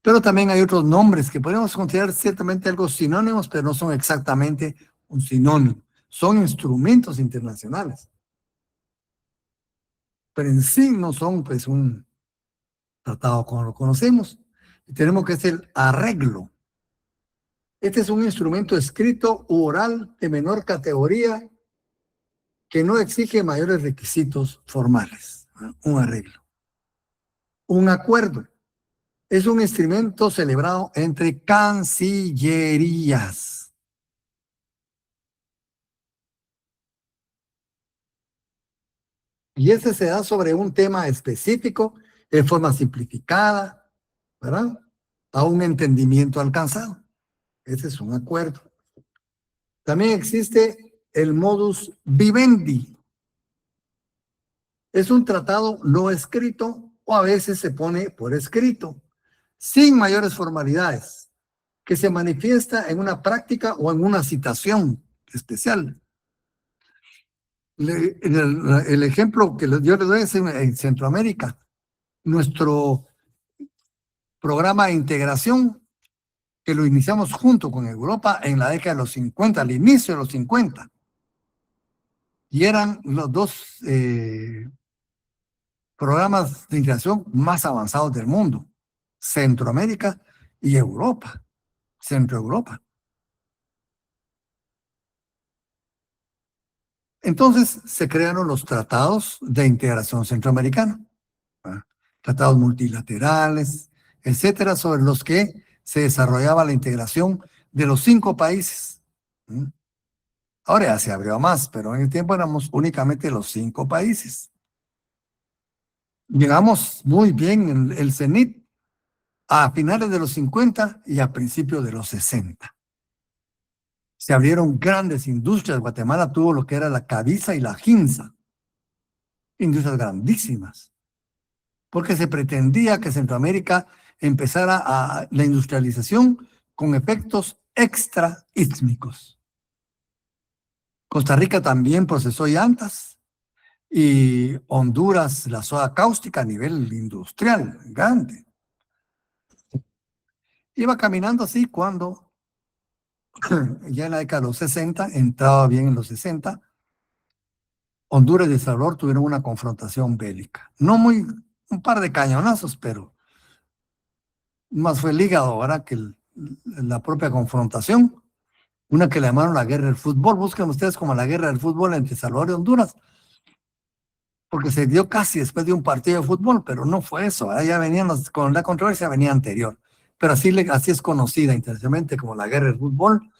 Pero también hay otros nombres que podemos considerar ciertamente algo sinónimos, pero no son exactamente un sinónimo. Son instrumentos internacionales. Pero en sí no son, pues, un tratado como lo conocemos. Y tenemos que hacer el arreglo. Este es un instrumento escrito u oral de menor categoría que no exige mayores requisitos formales, ¿no? Un arreglo. Un acuerdo es un instrumento celebrado entre cancillerías. Y ese se da sobre un tema específico, en forma simplificada, ¿verdad? A un entendimiento alcanzado. Ese es un acuerdo. También existe el modus vivendi. Es un tratado no escrito o a veces se pone por escrito, sin mayores formalidades, que se manifiesta en una práctica o en una citación especial. El ejemplo que yo les doy es en Centroamérica. Nuestro programa de integración, que lo iniciamos junto con Europa en la década de los 50, al inicio de los 50. Y eran los dos programas de integración más avanzados del mundo, Centroamérica y Europa, Centroeuropa. Entonces se crearon los tratados de integración centroamericana, ¿verdad? Tratados multilaterales, etcétera, sobre los que se desarrollaba la integración de los 5 países. Ahora ya se abrió más, pero en el tiempo éramos únicamente los 5 países. Llegamos muy bien en el cenit a finales de los 50 y a principios de los 60. Se abrieron grandes industrias. Guatemala tuvo lo que era la Cabiza y la Ginza. Industrias grandísimas. Porque se pretendía que Centroamérica empezara a la industrialización con efectos extraísmicos. Costa Rica también procesó llantas y Honduras la soda cáustica a nivel industrial, grande. Iba caminando así cuando ya en la década de los 60, entraba bien en los 60, Honduras y El Salvador tuvieron una confrontación bélica. No muy, un par de cañonazos, pero más fue el hígado, ¿verdad? Que la propia confrontación. Una que le llamaron la guerra del fútbol. Busquen ustedes como la guerra del fútbol entre El Salvador y Honduras. Porque se dio casi después de un partido de fútbol, pero no fue eso, ¿verdad? Ya venían, con la controversia venía anterior. Pero así es conocida internacionalmente como la guerra del fútbol.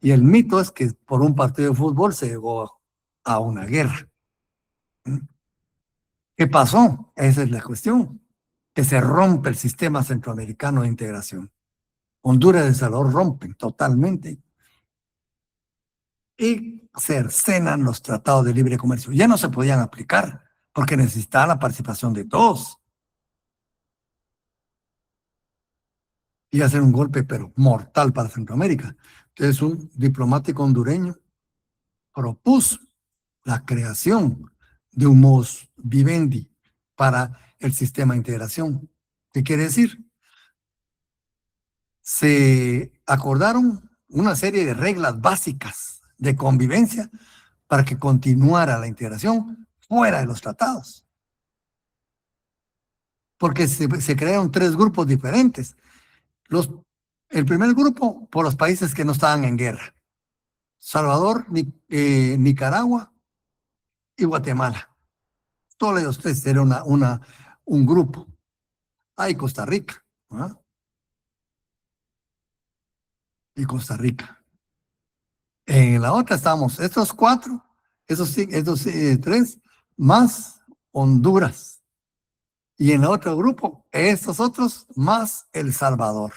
Y el mito es que por un partido de fútbol se llegó a una guerra. ¿Qué pasó? Esa es la cuestión. Que se rompe el sistema centroamericano de integración. Honduras y El Salvador rompen totalmente. y cercenan los tratados de libre comercio. Ya no se podían aplicar porque necesitaban la participación de todos. Y hacer un golpe, pero mortal para Centroamérica. Entonces, un diplomático hondureño propuso la creación de un modus vivendi para el sistema de integración. ¿Qué quiere decir? Se acordaron una serie de reglas básicas de convivencia para que continuara la integración fuera de los tratados. Porque se crearon 3 grupos diferentes. El primer grupo, por los países que no estaban en guerra. Salvador, Nicaragua y Guatemala. Todos ellos 3 eran un grupo. Y Costa Rica. ¿Ah? Y Costa Rica. En la otra estamos estos 4, esos 3, más Honduras. Y en el otro grupo, estos otros, más El Salvador.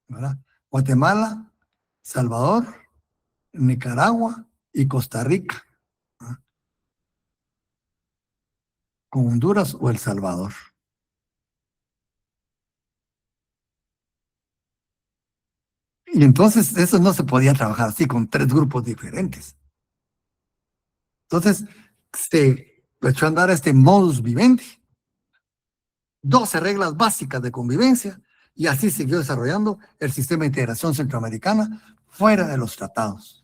¿Verdad? Guatemala, Salvador, Nicaragua y Costa Rica. ¿Ah? Con Honduras o El Salvador. Y entonces eso no se podía trabajar así con 3 grupos diferentes. Entonces se echó a andar este modus vivendi, 12 reglas básicas de convivencia, y así siguió desarrollando el sistema de integración centroamericana fuera de los tratados.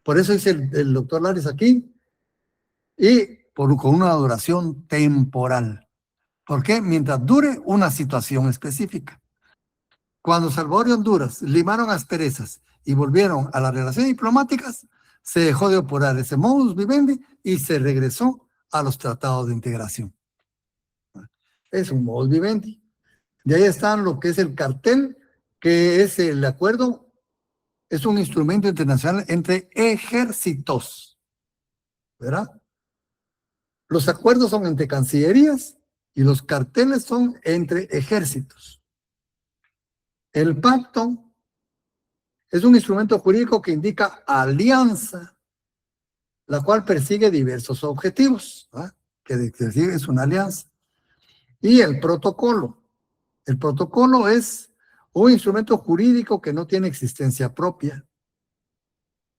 Por eso dice el doctor Lares aquí, y con una duración temporal. ¿Por qué? Mientras dure una situación específica. Cuando Salvador y Honduras limaron asperezas y volvieron a las relaciones diplomáticas, se dejó de operar ese modus vivendi y se regresó a los tratados de integración. Es un modus vivendi. De ahí están lo que es el cartel, que es el acuerdo, es un instrumento internacional entre ejércitos, ¿verdad? Los acuerdos son entre cancillerías y los carteles son entre ejércitos. El pacto es un instrumento jurídico que indica alianza, la cual persigue diversos objetivos, ¿verdad? Que es una alianza. Y el protocolo. El protocolo es un instrumento jurídico que no tiene existencia propia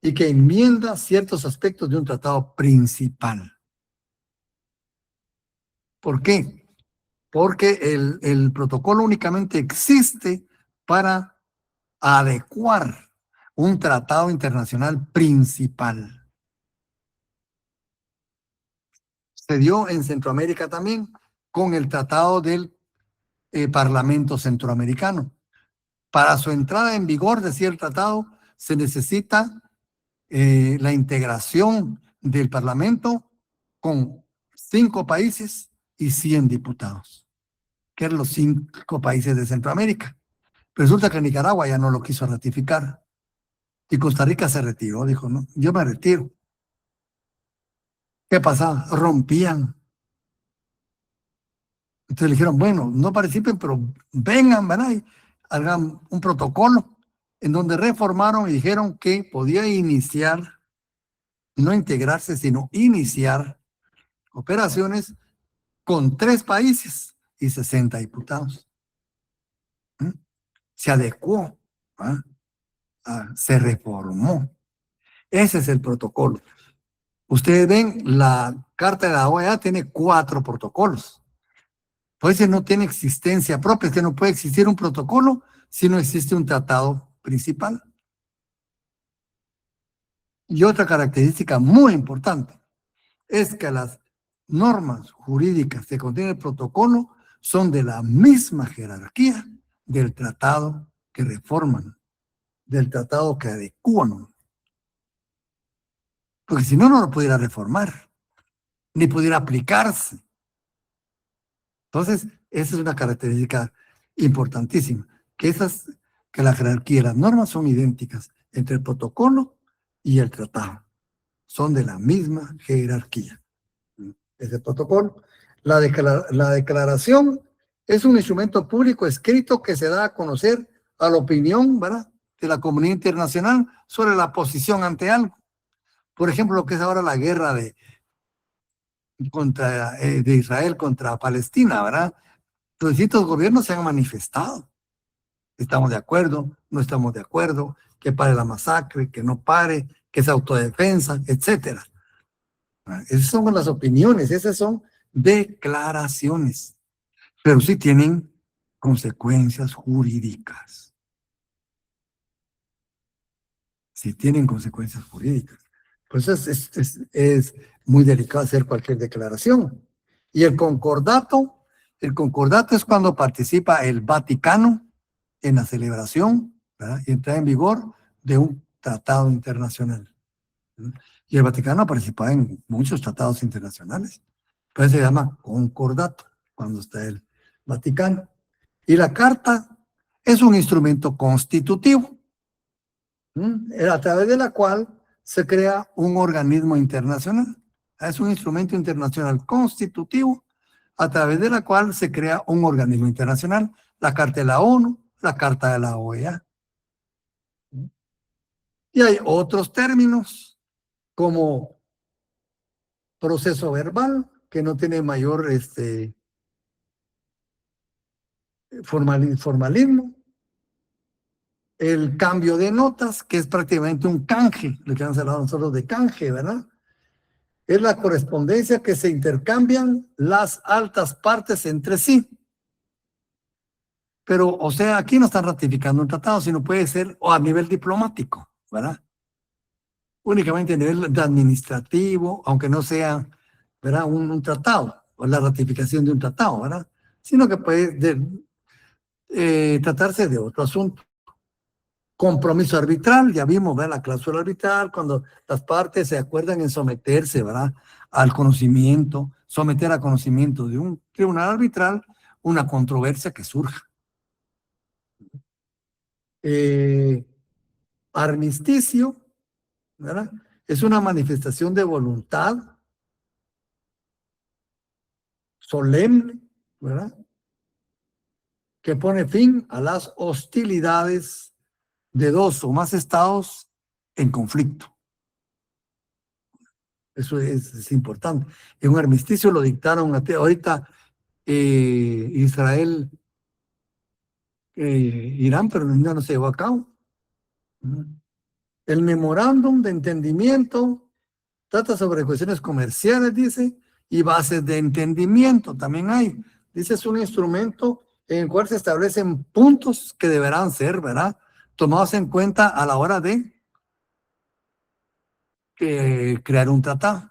y que enmienda ciertos aspectos de un tratado principal. ¿Por qué? Porque el protocolo únicamente existe para adecuar un tratado internacional principal. Se dio en Centroamérica también con el tratado del Parlamento Centroamericano. Para su entrada en vigor, decía el tratado, se necesita la integración del Parlamento con 5 países y 100 diputados, que eran los 5 países de Centroamérica. Resulta que Nicaragua ya no lo quiso ratificar y Costa Rica se retiró, dijo, no, yo me retiro. ¿Qué pasaba? Rompían. Entonces le dijeron, bueno, no participen, pero vengan, ¿verdad? Y hagan un protocolo en donde reformaron y dijeron que podía iniciar, no integrarse, sino iniciar operaciones con 3 países y 60 diputados. Se adecuó, se reformó. Ese es el protocolo. Ustedes ven, la Carta de la OEA tiene 4 protocolos. Pues no tiene existencia propia, es que no puede existir un protocolo si no existe un tratado principal. Y otra característica muy importante es que las normas jurídicas que contiene el protocolo son de la misma jerarquía del tratado que reforman, del tratado que adecúan. Porque si no, no lo pudiera reformar, ni pudiera aplicarse. Entonces, esa es una característica importantísima, que la jerarquía y las normas son idénticas entre el protocolo y el tratado. Son de la misma jerarquía. Es el protocolo. La declaración es un instrumento público escrito que se da a conocer a la opinión, ¿verdad?, de la comunidad internacional sobre la posición ante algo. Por ejemplo, lo que es ahora la guerra de Israel contra Palestina, ¿verdad? Los distintos gobiernos se han manifestado. Estamos de acuerdo, no estamos de acuerdo, que pare la masacre, que no pare, que es autodefensa, etcétera. Esas son las opiniones, esas son declaraciones, pero sí tienen consecuencias jurídicas. Sí tienen consecuencias jurídicas. Pues es muy delicado hacer cualquier declaración. Y el concordato es cuando participa el Vaticano en la celebración, ¿verdad? Y entra en vigor de un tratado internacional. Y el Vaticano participa en muchos tratados internacionales. Entonces se llama concordato cuando está el Vaticano. Y la carta es un instrumento constitutivo, a través de la cual se crea un organismo internacional. Es un instrumento internacional constitutivo a través de la cual se crea un organismo internacional. La Carta de la ONU, la Carta de la OEA. Y hay otros términos como proceso verbal, que no tiene mayor formalismo. El cambio de notas, que es prácticamente un canje, lo que hemos hablado nosotros de canje, ¿verdad? Es la correspondencia que se intercambian las altas partes entre sí. Pero, o sea, aquí no están ratificando un tratado, sino puede ser a nivel diplomático, ¿verdad? Únicamente a nivel administrativo, aunque no sea, ¿verdad? Un tratado, o la ratificación de un tratado, ¿verdad? Sino que puede tratarse de otro asunto. Compromiso arbitral, ya vimos, ¿verdad? La cláusula arbitral, cuando las partes se acuerdan en someterse, ¿verdad? Al conocimiento, someter a conocimiento de un tribunal arbitral una controversia que surja. Armisticio, ¿verdad? Es una manifestación de voluntad solemne, ¿verdad? Que pone fin a las hostilidades de dos o más estados en conflicto. Eso es importante. En un armisticio lo dictaron ahorita Israel, Irán, pero no se llevó a cabo. El memorándum de entendimiento trata sobre cuestiones comerciales, dice, y bases de entendimiento también hay. Dice, es un instrumento en el cual se establecen puntos que deberán ser, ¿verdad?, tomados en cuenta a la hora de crear un tratado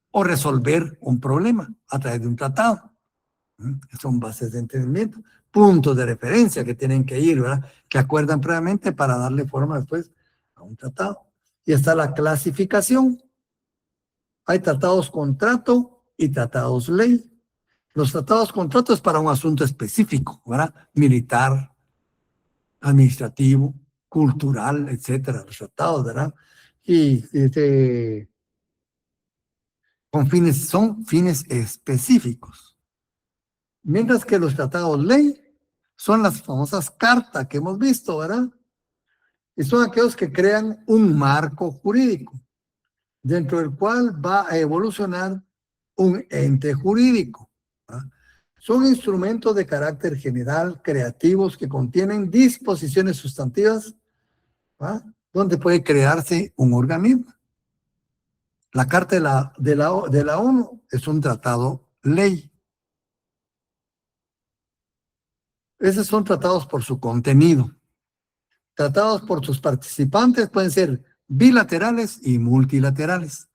o resolver un problema a través de un tratado. Son bases de entendimiento, puntos de referencia que tienen que ir, ¿verdad?, que acuerdan previamente para darle forma después a un tratado. Y está la clasificación. Hay tratados contrato y tratados ley. Los tratados contrato es para un asunto específico, ¿verdad?, militar, administrativo, cultural, etcétera, los tratados, ¿verdad? Y son fines específicos. Mientras que los tratados ley son las famosas cartas que hemos visto, ¿verdad? Y son aquellos que crean un marco jurídico, dentro del cual va a evolucionar un ente jurídico, ¿verdad? Son instrumentos de carácter general, creativos, que contienen disposiciones sustantivas, ¿verdad?, donde puede crearse un organismo. La Carta de la ONU es un tratado ley. Esos son tratados por su contenido. Tratados por sus participantes pueden ser bilaterales y multilaterales.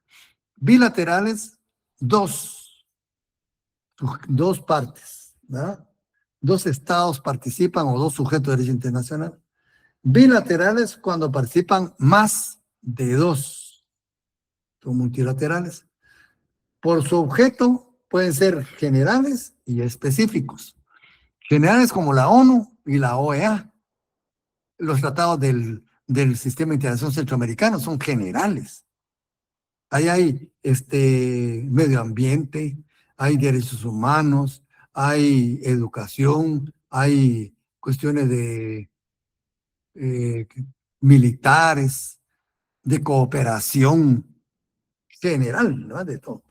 Bilaterales, dos partes, ¿verdad? Dos estados participan o dos sujetos de derecho internacional. Bilaterales cuando participan más de dos. Son multilaterales. Por su objeto pueden ser generales y específicos. Generales como la ONU y la OEA. Los tratados del Sistema de Integración Centroamericano son generales. Ahí hay medio ambiente, hay derechos humanos, hay educación, hay cuestiones de eh, militares, de cooperación general, ¿no? De todo.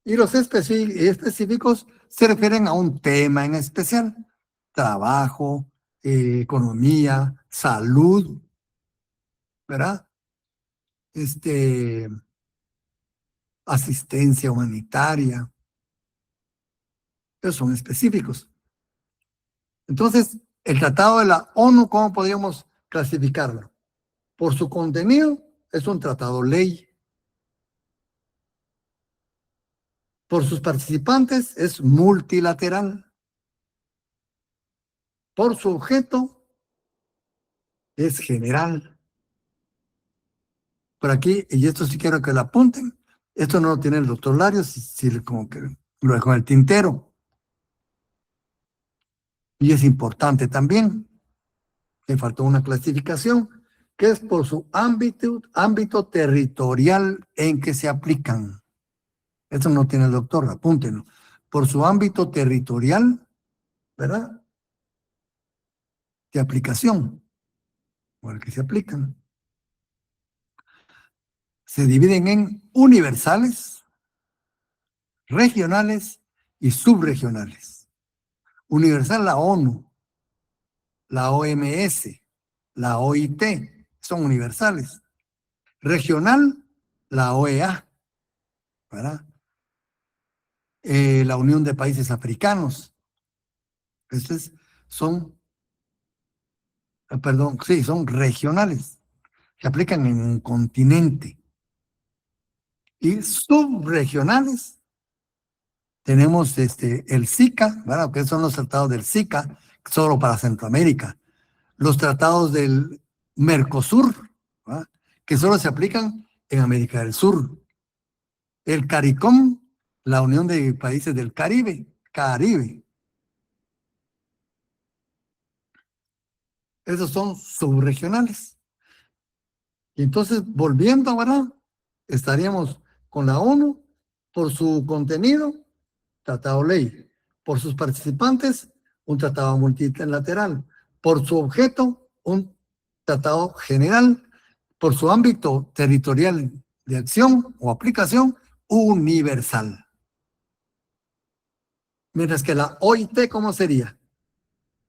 Y los específicos se refieren a un tema en especial: trabajo, economía, salud, ¿verdad? Asistencia humanitaria. Esos son específicos. Entonces, el Tratado de la ONU, ¿cómo podríamos clasificarlo? Por su contenido, es un tratado ley. Por sus participantes, es multilateral. Por su objeto, es general. Por aquí, y esto sí quiero que lo apunten, esto no lo tiene el doctor Larios, si como que lo dejó en el tintero. Y es importante también, me faltó una clasificación, que es por su ámbito territorial en que se aplican. Eso no tiene el doctor, apúntenlo. Por su ámbito territorial, ¿verdad? De aplicación, por el que se aplican. Se dividen en universales, regionales y subregionales. Universal, la ONU, la OMS, la OIT, son universales. Regional, la OEA, ¿verdad? La Unión de Países Africanos. Estos son, perdón, sí, son regionales. Se aplican en un continente. Y subregionales, tenemos el SICA, ¿verdad? Que son los tratados del SICA, solo para Centroamérica. Los tratados del Mercosur, ¿verdad? Que solo se aplican en América del Sur. El CARICOM, la Unión de Países del Caribe. Esos son subregionales. Y entonces, volviendo, ¿verdad? Estaríamos con la ONU por su contenido, tratado ley; por sus participantes, un tratado multilateral; por su objeto, un tratado general; por su ámbito territorial de acción o aplicación, universal. Mientras que la OIT, ¿cómo sería?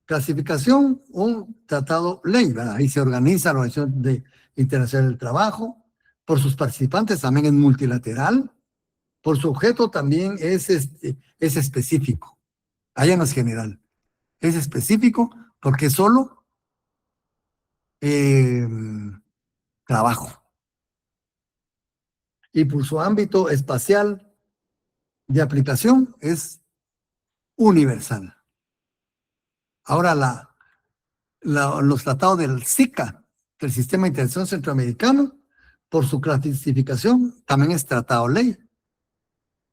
Clasificación, un tratado ley, ¿verdad? Ahí se organiza la Organización Internacional del Trabajo. Por sus participantes también es multilateral. Por su objeto también es específico. Allá no es general. Es específico porque solo trabajo. Y por su ámbito espacial de aplicación es universal. Ahora los tratados del SICA, del Sistema de Integración Centroamericano, por su clasificación también es tratado ley.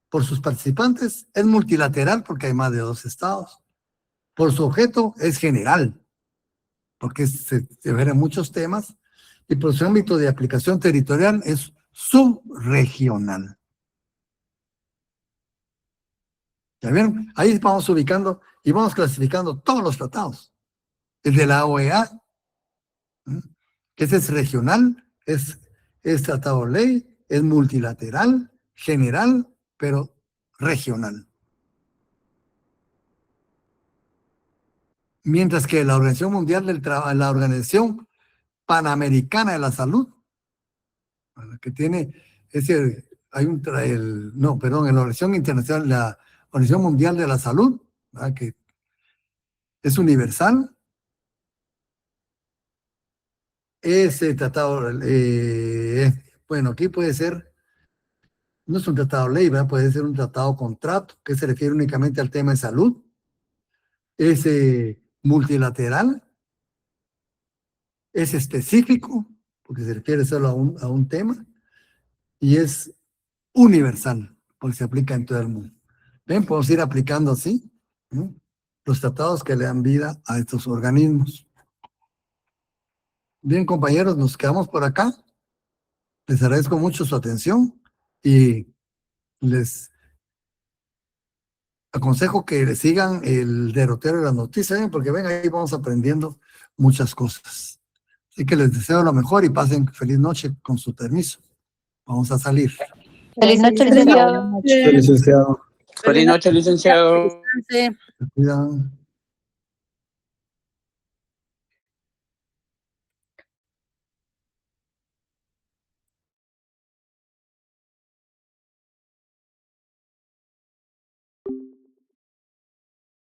Por sus participantes es multilateral porque hay más de 2 estados. Por su objeto es general, porque se ven en muchos temas. Y por su ámbito de aplicación territorial es subregional. ¿Ya vieron? Ahí vamos ubicando y vamos clasificando todos los tratados. El de la OEA, que ese es regional, es tratado ley, es multilateral, general, pero regional. Mientras que la Organización Mundial del Trabajo, la Organización Panamericana de la Salud, que tiene la Organización Internacional, la Organización Mundial de la Salud, ¿verdad? Que es universal. Ese tratado, bueno, aquí puede ser, no es un tratado ley, ¿verdad? Puede ser un tratado contrato que se refiere únicamente al tema de salud. Es multilateral, es específico, porque se refiere solo a un tema, y es universal, porque se aplica en todo el mundo. Ven, podemos ir aplicando así, ¿no?, los tratados que le dan vida a estos organismos. Bien, compañeros, nos quedamos por acá. Les agradezco mucho su atención y les aconsejo que le sigan el derrotero de las noticias, porque ven, ahí vamos aprendiendo muchas cosas. Así que les deseo lo mejor y pasen feliz noche con su permiso. Vamos a salir.
Feliz noche,
Gracias,
licenciado.
buenas noches.
Licenciado.
Feliz noche, licenciado.
Se cuidan.